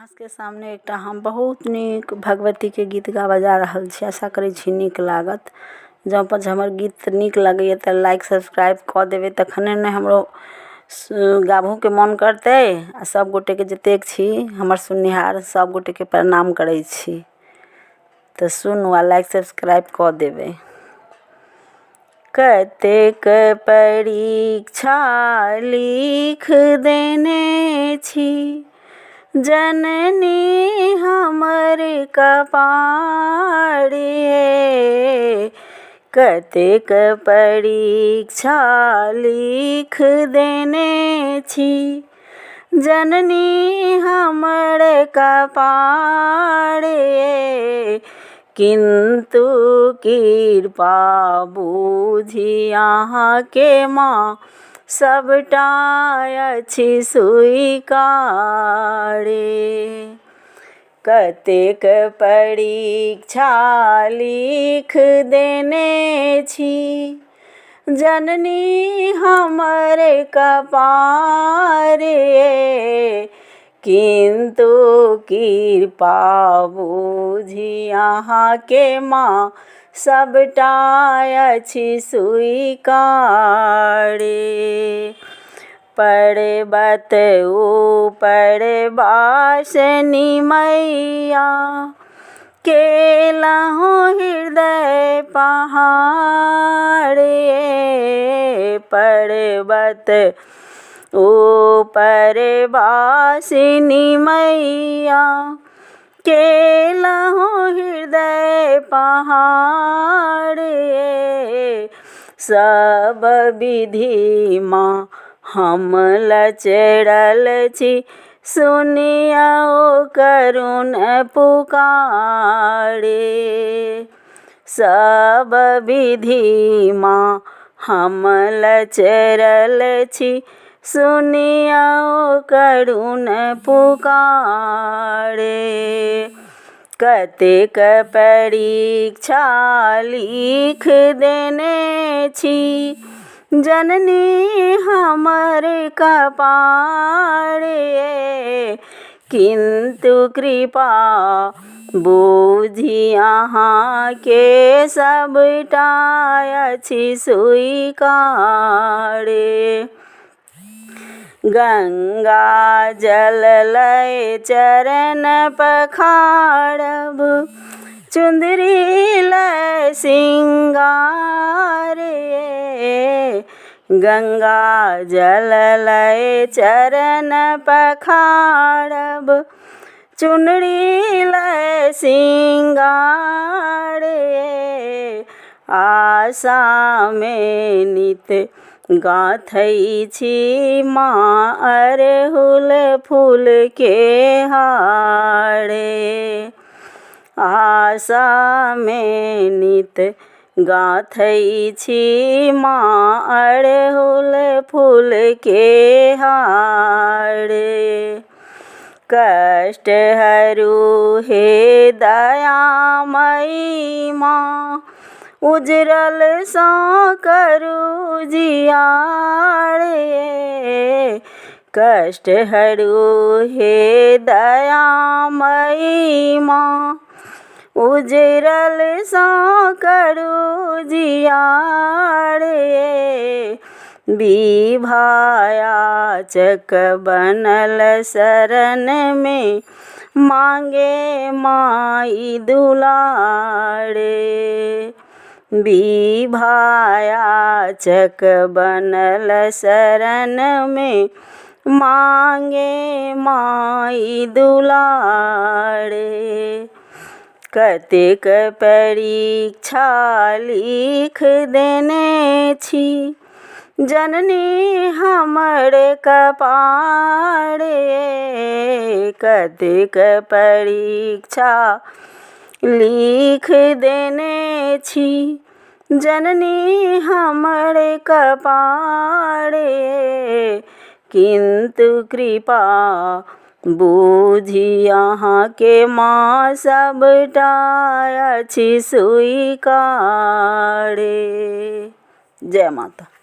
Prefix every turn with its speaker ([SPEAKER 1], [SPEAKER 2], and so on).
[SPEAKER 1] अहाँके सामने एकटा हम बहुत नीक भगवती के गीत गाबऽ जा रहल छी। आशा करै छी नीक लागत। जब पर हमर गीत नीक लगैए तऽ लाइक सब्सक्राइब कऽ देबै, तखने ने हमरो गाबहो के मन करतै। आ सब गोटे के जतेक छी हमर सुननिहार सब गोटे के प्रणाम करै छी। तऽ सुनू आ लाइक सब्सक्राइब कऽ देबै। कतेक परीक्षा लिख देने छी जननी हमर कपारे। कतेक परीक्षा लिख देने छी जननी हमर कपारे। किन्तु कृपा बुझि अहाँके माँ सबटा अछि स्वीकारे। कतेक परीक्षा लिख देने छी जननी हमर कपारे। किन्तु कृपा बुझि अहाँके माँ सबटा अछि स्वीकारे। पर्वत ऊपर वासनी मैया केलहुँ हृदय पहाड़े। पर्वत ऊपर वासनी मैया केलहुँ हृदय पहाड़े। सब विधि माँ हम लचरल छी सुनियौ करुण पुकारे। सब विधि माँ हम लचरल छी सुनियौ करुण पुकारे। कतेक परीक्षा लिख देने छी जननी हमर कपारे। किन्तु कृपा बुझि अहाँके सबटा अछि स्वीकारे। गंगा जल लय चरण पखारब चुंदरी लय सिंगारे। गंगा जल लय चरण पखारब चुनरी लय सिंगारे। आशा में नित गाथै छी माँ अरहुल फूल के हारे। आशा में नित गाथै छी माँ अरहुल फूल के हारे। कष्ट हरू हे दयामयी माँ उजरल सा करू जियारे। कष्ट हरू हे दयामयी माँ उजरल सा करू जियारे। विभायाचक बनल शरण में मांगे माई दुलारे। विभायाचक बनल शरण में मांगे माई दुलारे। कतेक परीक्षा लिख देने छी जननी हमर कपारे। कतेक परीक्षा लिख देने छी जननी हमर कपारे। किन्तु कृपा बुझि अहाँके माँ सबटा अछि स्वीकारे। जय माता।